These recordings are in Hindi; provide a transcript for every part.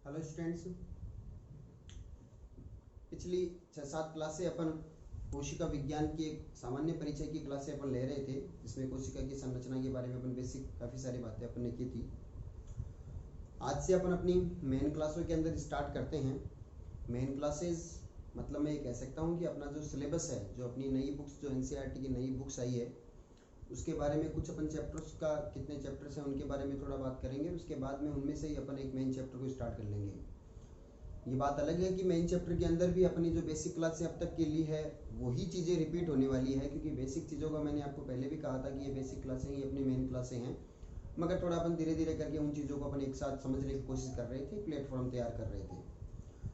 हेलो स्टूडेंट्स, पिछली 6-7 क्लासें अपन कोशिका विज्ञान की एक सामान्य परिचय की क्लासें अपन ले रहे थे, जिसमें कोशिका की संरचना के बारे में अपन बेसिक काफ़ी सारी बातें अपन ने की थी। आज से अपन अपनी मेन क्लासों के अंदर स्टार्ट करते हैं। मेन क्लासेस मतलब मैं ये कह सकता हूँ कि अपना जो सिलेबस है, जो अपनी नई बुक्स, जो एनसीईआरटी की नई बुक्स आई है, उसके बारे में कुछ अपन चैप्टर्स का, कितने चैप्टर्स हैं उनके बारे में थोड़ा बात करेंगे। उसके बाद में उनमें से ही अपन एक मेन चैप्टर को स्टार्ट कर लेंगे। ये बात अलग है कि मेन चैप्टर के अंदर भी अपनी जो बेसिक क्लासें अब तक के ली है वही चीज़ें रिपीट होने वाली है, क्योंकि बेसिक चीज़ों का मैंने आपको पहले भी कहा था कि ये बेसिक क्लासें ही अपनी मेन क्लासें हैं, मगर थोड़ा अपन धीरे धीरे करके उन चीज़ों को अपन एक साथ समझने की कोशिश कर रहे थे, प्लेटफॉर्म तैयार कर रहे थे।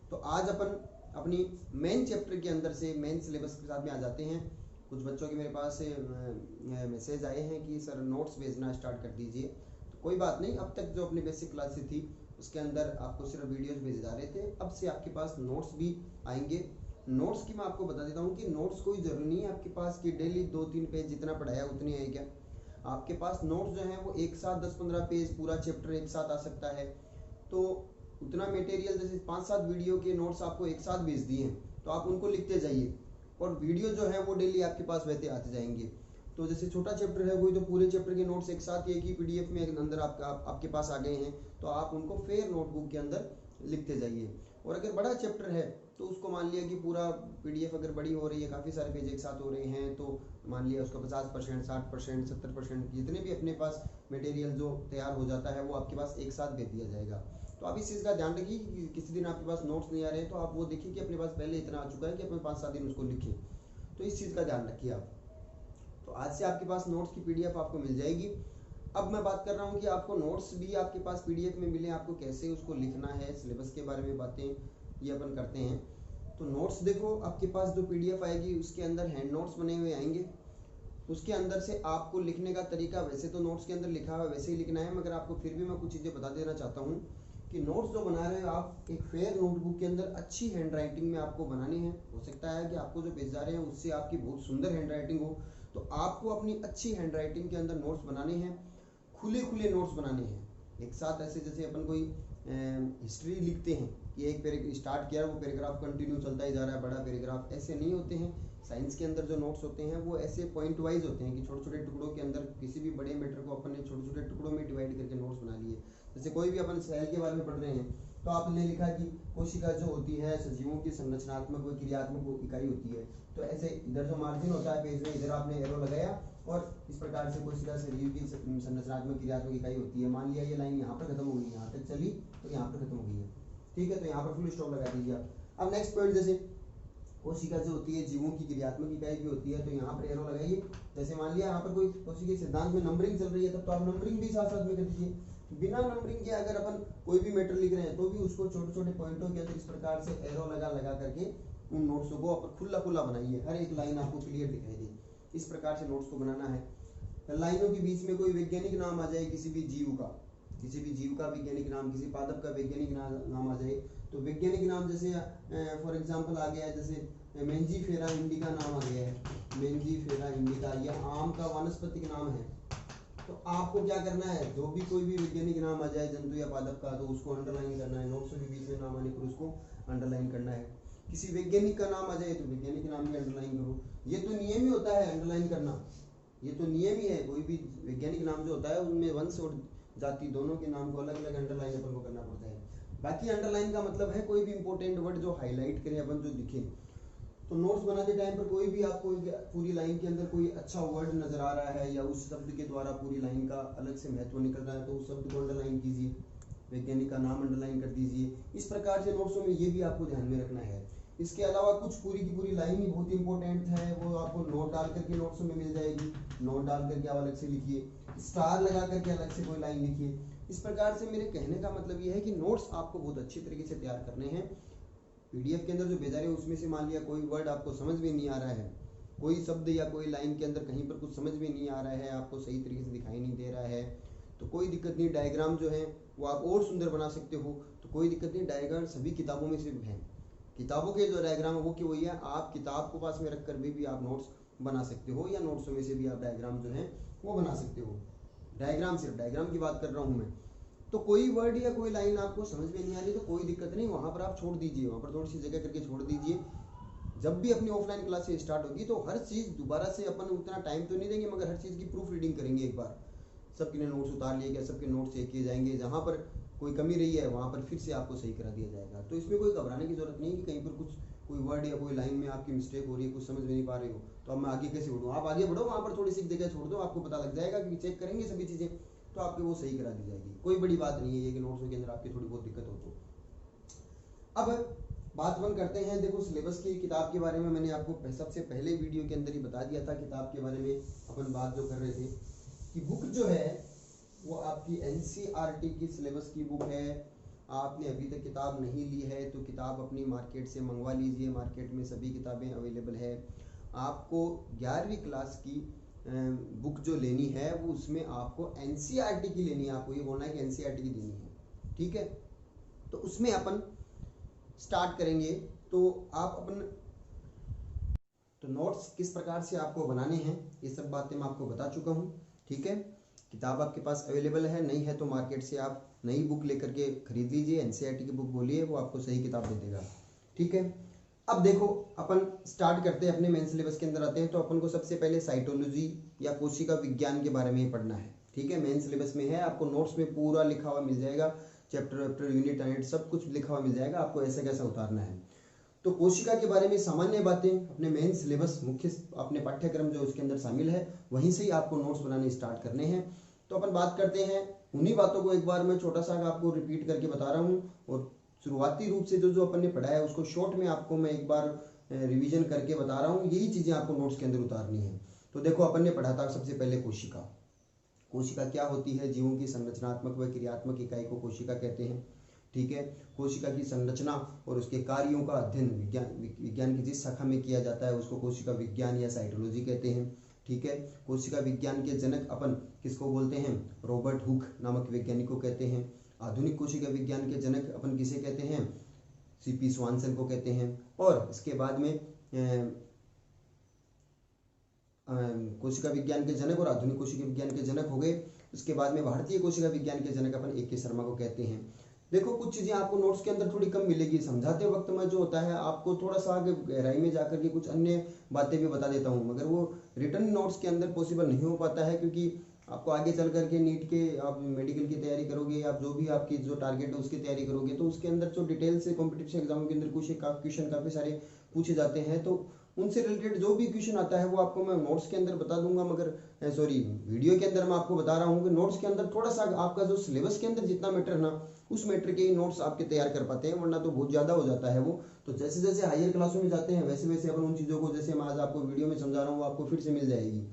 तो आज अपन अपनी मेन चैप्टर के अंदर से मेन सिलेबस के साथ में आ जाते हैं। कुछ बच्चों के मेरे पास से मैसेज आए हैं कि सर नोट्स भेजना स्टार्ट कर दीजिए। तो कोई बात नहीं, अब तक जो अपनी बेसिक क्लासेस थी उसके अंदर आपको सिर्फ वीडियोस भेजे जा रहे थे, अब से आपके पास नोट्स भी आएंगे। नोट्स की मैं आपको बता देता हूँ कि नोट्स कोई ज़रूरी नहीं है आपके पास कि डेली 2-3 पेज जितना पढ़ाया उतनी है क्या। आपके पास नोट्स जो हैं वो एक साथ 10-15 पेज पूरा चैप्टर एक साथ आ सकता है। तो उतना मटेरियल, जैसे 5-7 वीडियो के नोट्स आपको एक साथ भेज दिए हैं तो आप उनको लिखते जाइए, और वीडियो जो है वो डेली आपके पास वैसे आते जाएंगे। तो जैसे छोटा चैप्टर है वही तो पूरे चैप्टर के नोट्स एक साथ एक ही पीडीएफ में अंदर आपके पास आ गए हैं, तो आप उनको फेयर नोटबुक के अंदर लिखते जाइए। और अगर बड़ा चैप्टर है तो उसको मान लिया कि पूरा पीडीएफ अगर बड़ी हो रही है, काफ़ी सारे पेज एक साथ हो रहे हैं, तो मान लिया उसको 50%, 60%, 70% जितने भी अपने पास मटेरियल जो तैयार हो जाता है वो आपके पास एक साथ भेज दिया जाएगा। तो आप इस चीज़ का ध्यान रखिए कि किसी दिन आपके पास नोट्स नहीं आ रहे हैं तो आप वो देखिए कि अपने पास पहले इतना आ चुका है कि अपने 5-7 दिन उसको लिखें। तो इस चीज़ का ध्यान रखिए आप। तो आज से आपके पास नोट्स की पीडीएफ आपको मिल जाएगी। अब मैं बात कर रहा हूँ कि आपको नोट्स भी आपके पास पीडीएफ में मिले, आपको कैसे उसको लिखना है, सिलेबस के बारे में बातें ये अपन करते हैं। तो नोट्स देखो, आपके पास जो पीडीएफ आएगी उसके अंदर हैंड नोट्स बने हुए आएंगे। उसके अंदर से आपको लिखने का तरीका, वैसे तो नोट्स के अंदर लिखा हुआ वैसे ही लिखना है, मगर आपको फिर भी मैं कुछ चीज़ें बता देना चाहता हूँ कि नोट्स जो बना रहे हो आप एक फेयर नोटबुक के अंदर अच्छी हैंड राइटिंग में आपको बनाने हैं। हो सकता है कि आपको जो भेज जा रहे हैं उससे आपकी बहुत सुंदर हैंड राइटिंग हो, तो आपको अपनी अच्छी हैंड राइटिंग के अंदर नोट्स बनाने हैं, खुले खुले नोट्स बनाने हैं। एक साथ ऐसे जैसे अपन कोई हिस्ट्री लिखते हैं कि एक पैराग्राफ स्टार्ट किया, वो पैराग्राफ कंटिन्यू चलता ही जा रहा है, बड़ा पैराग्राफ, ऐसे नहीं होते हैं। साइंस के अंदर जो नोट्स होते हैं वो ऐसे पॉइंट वाइज होते हैं कि छोटे छोटे टुकड़ों के अंदर किसी भी बड़े मैटर को अपन ने छोटे छोटे टुकड़ों में डिवाइड करके नोट्स बना लिए। जैसे कोई भी अपन सेल के बारे में पढ़ रहे हैं तो आपने लिखा कि कोशिका जो होती है सजीवों की संरचनात्मक व क्रियात्मक इकाई होती है, तो ऐसे इधर जो मार्जिन होता है पेज में, इधर आपने एरो लगाया और इस प्रकार से कोशिका शरीर की संरचनात्मक क्रियात्मक इकाई होती है। मान लिया ये लाइन यहाँ पर खत्म हो गई, यहाँ तक चली तो यहाँ पर खत्म हो गई है, ठीक है, तो यहाँ पर फुल स्टॉप लगा दीजिए आप। अब नेक्स्ट पॉइंट, जैसे कोशिका जो होती है जीवों की क्रियात्मक इकाई भी होती है, तो यहाँ पर एरो लगाइए। जैसे मान लिया यहाँ पर कोई कोशिका सिद्धांत में नंबरिंग चल रही है, तब तो आप नंबरिंग भी साथ साथ में कर दीजिए। बिना नंबरिंग के अगर अपन कोई भी मैटर लिख रहे हैं तो भी उसको छोटे छोटे पॉइंटों के अंदर इस प्रकार से एरो लगा करके उन नोट्सों को अपन खुला खुला बनाइए, हर एक लाइन आपको क्लियर दिखाई दे। इस प्रकार से नोट्स को बनाना है। लाइनों के बीच में कोई वैज्ञानिक नाम आ जाए, किसी भी जीव का वैज्ञानिक नाम, किसी पादप का वैज्ञानिक नाम आ जाए, तो वैज्ञानिक नाम जैसे फॉर एग्जांपल आ गया, जैसे मेंजीफेरा इंडिका नाम आ गया है, मेंजीफेरा इंडिका, यह आम का वानस्पतिक नाम है। तो आपको क्या करना है, जो भी कोई भी वैज्ञानिक नाम आ जाए जंतु या पादप का, तो उसको अंडरलाइन करना है। नोट्स के बीच में नाम आने पर उसको अंडरलाइन करना है। किसी वैज्ञानिक का नाम आ जाए तो वैज्ञानिक नाम भी अंडरलाइन करो। ये तो नियम ही होता है अंडरलाइन करना, ये तो नियम ही है। कोई भी वैज्ञानिक नाम जो होता है उनमें वंश और जाति दोनों के नाम को अलग अलग अंडरलाइन अपन को करना पड़ता है। बाकी अंडरलाइन का मतलब है कोई भी इंपॉर्टेंट वर्ड जो हाईलाइट करें अपन, जो दिखे। तो नोट्स बनाते टाइम पर कोई भी आपको पूरी लाइन के अंदर कोई अच्छा वर्ड नजर आ रहा है या उस शब्द के द्वारा पूरी लाइन का अलग से महत्व निकल रहा है, तो उस शब्द को अंडरलाइन कीजिए, वैज्ञानिक का नाम अंडरलाइन कर दीजिए। इस प्रकार से नोट्सों में ये भी आपको ध्यान में रखना है। इसके अलावा कुछ पूरी की पूरी लाइन ही बहुत इंपॉर्टेंट है, वो आपको नोट डाल करके नोट्सों में मिल जाएगी। नोट डाल करके आप अलग से लिखिए, स्टार लगा करके अलग से कोई लाइन लिखिए। इस प्रकार से मेरे कहने का मतलब ये है कि नोट्स आपको बहुत अच्छी तरीके से तैयार करने हैं। पीडीएफ के अंदर जो भेजा रहे हैं उसमें से मान लिया कोई वर्ड आपको समझ में नहीं आ रहा है, कोई शब्द या कोई लाइन के अंदर कहीं पर कुछ समझ में नहीं आ रहा है, आपको सही तरीके से दिखाई नहीं दे रहा है, तो कोई दिक्कत नहीं। डायग्राम जो है वो आप और सुंदर बना सकते हो, तो कोई दिक्कत नहीं। डायग्राम सभी किताबों में से हैं, किताबों के जो डायग्राम है वो क्यों वही है, आप किताब को पास में रख कर भी आप नोट्स बना सकते हो, या नोट्सों में से भी आप डायग्राम जो है वो बना सकते हो। डायग्राम, सिर्फ डायग्राम की बात कर रहा हूँ मैं। तो कोई वर्ड या कोई लाइन आपको समझ में नहीं आ रही तो कोई दिक्कत नहीं, वहाँ पर आप छोड़ दीजिए, वहाँ पर थोड़ी सी जगह करके छोड़ दीजिए। जब भी अपनी ऑफलाइन क्लासेस स्टार्ट होगी तो हर चीज़ दोबारा से अपन उतना टाइम तो नहीं देंगे, मगर हर चीज़ की प्रूफ रीडिंग करेंगे एक बार। सबके नोट्स उतार लिए गए, सबके नोट्स चेक किए जाएंगे, जहाँ पर कोई कमी रही है वहाँ पर फिर से आपको सही करा दिया जाएगा। तो इसमें कोई घबराने की जरूरत नहीं है कि कहीं पर कुछ कोई वर्ड या कोई लाइन में आपकी मिस्टेक हो रही है, कुछ समझ में नहीं पा रहे हो तो अब मैं आगे कैसे बढ़ूँ। आप आगे बढ़ो, वहाँ पर थोड़ी सी जगह छोड़ दो, आपको पता लग जाएगा कि चेक करेंगे सभी चीज़ें तो आपकी वो सही करा दी जाएगी। कोई बड़ी बात नहीं है ये कि नोट्सों के अंदर आपकी थोड़ी बहुत दिक्कत हो तो। अब बात बंद करते हैं। देखो सिलेबस की किताब के बारे में मैंने आपको सबसे पहले वीडियो के अंदर ही बता दिया था। किताब के बारे में अपन बात जो कर रहे थे कि बुक जो है वो आपकी एनसीईआरटी की सिलेबस की बुक है। आपने अभी तक किताब नहीं ली है तो किताब अपनी मार्केट से मंगवा लीजिए, मार्केट में सभी किताबें अवेलेबल है। आपको 11वीं क्लास की बुक जो लेनी है वो उसमें आपको एनसीईआरटी की लेनी है। आपको ये बोलना है कि एनसीईआरटी की लेनी है, ठीक है। तो उसमें अपन स्टार्ट करेंगे तो आप अपन तो नोट्स किस प्रकार से आपको बनाने हैं ये सब बातें मैं आपको बता चुका हूँ, ठीक है। किताब आपके पास अवेलेबल है, नहीं है तो मार्केट से आप नई बुक लेकर के खरीद लीजिए। एनसीईआरटी की बुक बोलिए, वो आपको सही किताब दे देगा, ठीक है। अब देखो अपन स्टार्ट करते हैं, अपने मेन सिलेबस के अंदर आते हैं। तो अपन को सबसे पहले साइटोलॉजी या कोशिका विज्ञान के बारे में पढ़ना है, ठीक है। मेन सिलेबस में है, आपको नोट्स में पूरा लिखा हुआ मिल जाएगा, चैप्टर यूनिट सब कुछ लिखा हुआ मिल जाएगा, आपको ऐसा कैसा उतारना है। तो कोशिका के बारे में सामान्य बातें अपने मेन सिलेबस मुख्य अपने पाठ्यक्रम जो उसके अंदर शामिल है वहीं से ही आपको नोट्स बनाने स्टार्ट करने हैं। तो अपन बात करते हैं उन्हीं बातों को एक बार मैं छोटा सा आपको रिपीट करके बता रहा हूँ, और शुरुआती रूप से जो अपन ने पढ़ा है उसको शॉर्ट में आपको मैं एक बार रिवीजन करके बता रहा हूँ। यही चीज़ें आपको नोट्स के अंदर उतारनी है। तो देखो अपन ने पढ़ा था सबसे पहले कोशिका। कोशिका क्या होती है? जीवों की संरचनात्मक व क्रियात्मक इकाई को कोशिका कहते हैं, ठीक है। कोशिका की संरचना और उसके कार्यों का अध्ययन विज्ञान की जिस शाखा में किया जाता है उसको कोशिका विज्ञान या साइटोलॉजी कहते हैं, ठीक है। कोशिका विज्ञान के जनक अपन किसको बोलते हैं? रॉबर्ट हुक नामक वैज्ञानिक को कहते हैं। आधुनिक कोशिका विज्ञान के जनक अपन किसे कहते हैं? सीपी स्वानसन को कहते हैं। और इसके बाद में कोशिका विज्ञान के जनक और आधुनिक कोशिका विज्ञान के जनक हो गए। उसके बाद में भारतीय कोशिका विज्ञान के जनक अपन ए के शर्मा को कहते हैं। देखो कुछ चीजें आपको नोट्स के अंदर थोड़ी कम मिलेगी, समझाते वक्त में जो होता है आपको थोड़ा सा आगे गहराई में जाकर के कुछ अन्य बातें भी बता देता हूँ, मगर वो रिटर्न नोट्स के अंदर पॉसिबल नहीं हो पाता है, क्योंकि आपको आगे चल करके नीट के आप मेडिकल की तैयारी करोगे, आप जो भी आपकी जो टारगेट है उसकी तैयारी करोगे, तो उसके अंदर जो डिटेल से कॉम्पिटिटिव एग्जाम के अंदर कुछ क्वेश्चन काफी सारे पूछे जाते हैं, तो उनसे रिलेटेड जो भी क्वेश्चन आता है वो आपको मैं नोट्स के अंदर बता दूंगा, मगर सॉरी वीडियो के अंदर मैं आपको बता रहा हूँ कि नोट्स के अंदर थोड़ा सा आपका जो सिलेबस के अंदर जितना मैटर ना उस मैटर के ही नोट्स आपके तैयार कर पाते हैं, वरना तो बहुत ज़्यादा हो जाता है वो। तो जैसे जैसे हायर क्लासों में जाते हैं वैसे वैसे अपन उन चीज़ों को, जैसे मैं आज आपको वीडियो में समझा रहा हूँ, वो आपको फिर से मिल जाएगी।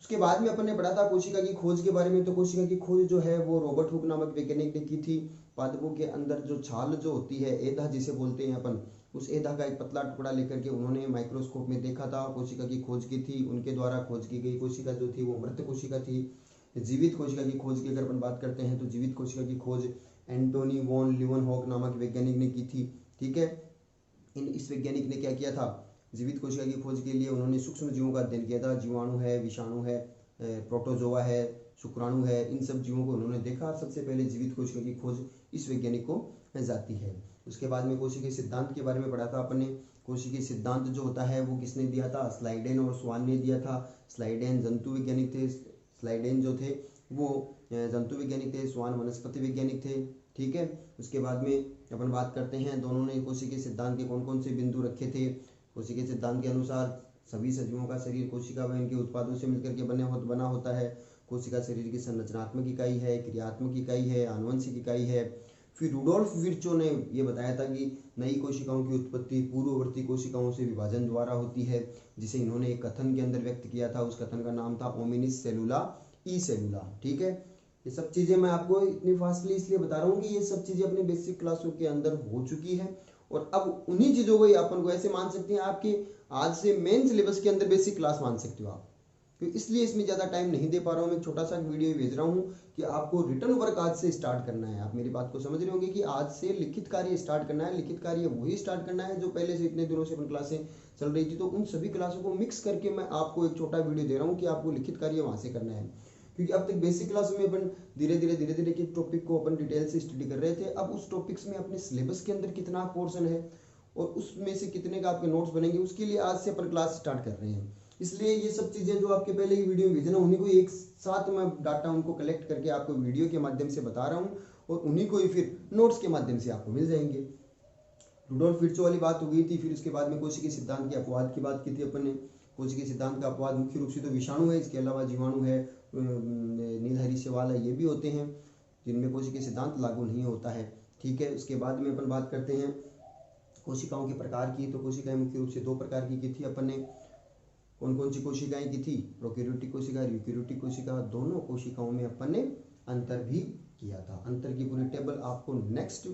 उसके बाद में अपन ने पढ़ा था कोशिका की खोज के बारे में। तो कोशिका की खोज जो है वो रॉबर्ट हुक नामक वैज्ञानिक ने की थी। पादपों के अंदर जो छाल जो होती है, एधा जिसे बोलते हैं अपन, उस एधा का एक पतला टुकड़ा लेकर के उन्होंने माइक्रोस्कोप में देखा था, कोशिका की खोज की थी। उनके द्वारा खोज की गई कोशिका जो थी वो मृत कोशिका थी। जीवित कोशिका की खोज की अगर अपन बात करते हैं तो जीवित कोशिका की खोज एंटोनी वॉन लीवनहॉक नामक वैज्ञानिक ने की थी, ठीक है। इस वैज्ञानिक ने क्या किया था? जीवित कोशिका की खोज के लिए उन्होंने सूक्ष्म जीवों का अध्ययन किया था। जीवाणु है, विषाणु है, प्रोटोजोआ है, शुक्राणु है, इन सब जीवों को उन्होंने देखा। सबसे पहले जीवित कोशिका की खोज इस वैज्ञानिक को जाती है। उसके बाद में कोशिकीय सिद्धांत के बारे में पढ़ा था अपन ने। कोशिकीय सिद्धांत जो होता है वो किसने दिया था? स्लाइडेन और स्वान ने दिया था। स्लाइडेन जंतु वैज्ञानिक थे, स्लाइडेन जो थे वो जंतु वैज्ञानिक थे, स्वान वनस्पति वैज्ञानिक थे, ठीक है। उसके बाद में अपन बात करते हैं दोनों ने कोशिकीय सिद्धांत के कौन कौन से बिंदु रखे थे। कोशिकीय सिद्धांत के अनुसार सभी सजीवों का शरीर कोशिका व इनके उत्पादों से मिलकर के बना होता है। कोशिका शरीर की संरचनात्मक इकाई है, क्रियात्मक इकाई है, आनुवंशिक इकाई है। फिर रुडोल्फ विर्चो ने ये बताया था कि नई कोशिकाओं की उत्पत्ति पूर्ववर्ती कोशिकाओं से विभाजन द्वारा होती है, जिसे इन्होंने एक कथन के अंदर व्यक्त किया था। उस कथन का नाम था ओमिनिस सेलुला ई सेलुला, ठीक है। ये सब चीज़ें मैं आपको इतनी फास्टली इसलिए बता रहा हूँ कि ये सब चीज़ें अपने बेसिक क्लासों के अंदर हो चुकी है, और अब उन्हीं चीज़ों को ही अपन को ऐसे मान सकते हैं आपके आज से मेन सिलेबस के अंदर बेसिक क्लास मान सकते हो आप। तो इसलिए इसमें ज़्यादा टाइम नहीं दे पा रहा हूँ, मैं छोटा सा वीडियो भेज रहा हूँ कि आपको रिटर्न वर्क आज से स्टार्ट करना है। आप मेरी बात को समझ रहे होंगे कि आज से लिखित कार्य स्टार्ट करना है। लिखित कार्य वही स्टार्ट करना है जो पहले से इतने दिनों से अपन क्लासें चल रही थी, तो उन सभी क्लासों को मिक्स करके मैं आपको एक छोटा वीडियो दे रहा हूँ कि आपको लिखित कार्य वहाँ से करना है। क्योंकि अब तक बेसिक क्लास में अपन धीरे धीरे के टॉपिक को अपन डिटेल से स्टडी कर रहे थे। अब उस टॉपिक्स में अपने सिलेबस के अंदर कितना पोर्शन है और उसमें से कितने का आपके नोट्स बनेंगे, उसके लिए आज से अपन क्लास स्टार्ट कर रहे हैं। इसलिए ये सब चीज़ें जो आपके पहले की वीडियो में भेजे ना, उन्हीं को एक साथ मैं डाटा उनको कलेक्ट करके आपको वीडियो के माध्यम से बता रहा हूँ और उन्हीं को ही फिर नोट्स के माध्यम से आपको मिल जाएंगे। रुडोल्फ विर्चो वाली बात हो गई थी, फिर उसके बाद में कोशिकीय सिद्धांत के अपवाद की बात की थी अपन ने। कोशिकीय सिद्धांत का अपवाद मुख्य रूप से तो विषाणु है, इसके अलावा जीवाणु है, नीलहरी शैवाल है, ये भी होते हैं जिनमें कोशिकीय सिद्धांत लागू नहीं होता है। ठीक है, उसके बाद में अपन बात करते हैं कोशिकाओं के प्रकार की। तो कोशिकाएं मुख्य रूप से दो प्रकार की थी अपन ने। कौन कौन सी कोशिकाएं की थी? प्रोकैरियोटिक कोशिका, यूकैरियोटिक कोशिका। दोनों कोशिकाओं में अपन ने अंतर भी किया था। अंतर की पूरी टेबल आपको नेक्स्ट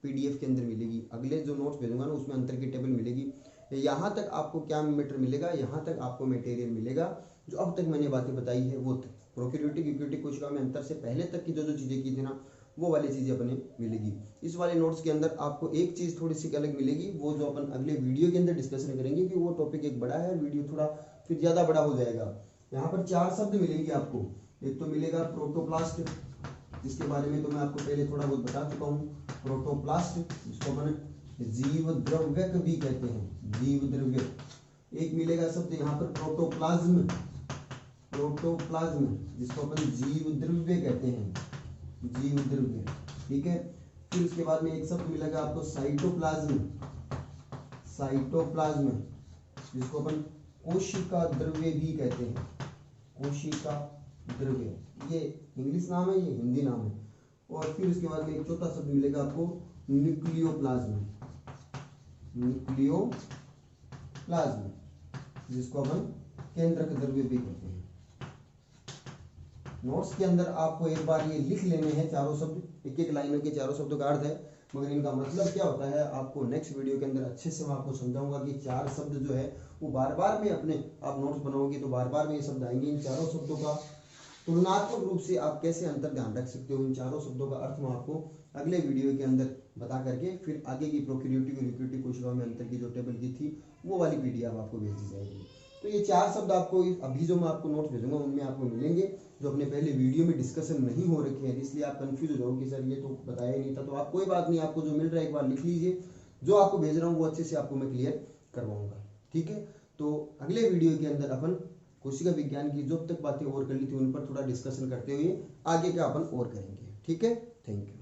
PDF के अंदर मिलेगी। अगले जो नोट्स भेजूंगा ना उसमें अंतर की टेबल मिलेगी। यहाँ तक आपको क्या मैटर मिलेगा? यहाँ तक आपको मटेरियल मिलेगा जो अब तक मैंने बातें बताई है वो तक। प्रोकैरियोटिक यूकैरियोटिक कोशिकाओं में अंतर से पहले तक की जो चीज़ें की थी ना, वो वाली चीज़ें अपने मिलेगी। इस वाले नोट्स के अंदर आपको एक चीज़ थोड़ी सी अलग मिलेगी, वो जो अपन अगले वीडियो के अंदर डिस्कशन करेंगे, कि वो टॉपिक एक बड़ा है, वीडियो थोड़ा फिर ज़्यादा बड़ा हो जाएगा। यहाँ पर 4 शब्द मिलेंगे आपको। एक तो मिलेगा प्रोटोप्लास्ट, जिसके बारे में तो मैं आपको पहले थोड़ा बहुत बता चुका हूँ। प्रोटोप्लास्ट, जिसको अपन जीव द्रव्य भी कहते हैं, जीव द्रव्य। एक मिलेगा शब्द यहाँ पर प्रोटोप्लाज्म, प्रोटोप्लाज्म जिसको अपन जीव द्रव्य कहते हैं, जीव द्रव्य। ठीक है, फिर उसके बाद में एक शब्द मिलेगा आपको साइटोप्लाज्म, साइटोप्लाज्म जिसको अपन कोशिका द्रव्य भी कहते हैं, कोशिका द्रव्य। ये इंग्लिश नाम है, ये हिंदी नाम है। और फिर उसके बाद में एक चौथा शब्द मिलेगा आपको न्यूक्लियोप्लाज्म, न्यूक्लियोप्लाज्म जिसको अपन केंद्रक द्रव्य भी कहते हैं। नोट्स के अंदर आपको एक बार ये लिख लेने हैं चारों शब्द, एक एक लाइनों के चारों शब्दों का अर्थ है, मगर इनका मतलब क्या होता है आपको नेक्स्ट वीडियो के अंदर अच्छे से मैं आपको समझाऊंगा कि 4 शब्द जो है वो बार बार में अपने आप नोट्स बनाओगे तो बार बार में ये शब्द आएंगे। इन चारों शब्दों का तुलनात्मक रूप से आप कैसे अंतर ध्यान रख सकते हो, इन चारों शब्दों का अर्थ मैं आपको अगले वीडियो के अंदर बता करके फिर आगे की प्रोकैरियोटिक और यूकैरियोटिक कोशिकाओं में अंतर की जो टेबल की थी वो वाली PDF आपको भेज दी जाएगी। तो ये 4 शब्द आपको अभी जो मैं आपको नोट्स भेजूंगा उनमें आपको मिलेंगे, जो अपने पहले वीडियो में डिस्कशन नहीं हो रखे हैं, इसलिए आप कंफ्यूज हो जाओगे कि सर ये तो बताया ही नहीं था। तो आप कोई बात नहीं, आपको जो मिल रहा है एक बार लिख लीजिए, जो आपको भेज रहा हूँ वो अच्छे से आपको मैं क्लियर करवाऊंगा। ठीक है, तो अगले वीडियो के अंदर अपन कोशिका विज्ञान की जो तक बातें और कर ली थी उन पर थोड़ा डिस्कशन करते हुए आगे का अपन और करेंगे। ठीक है, थैंक यू।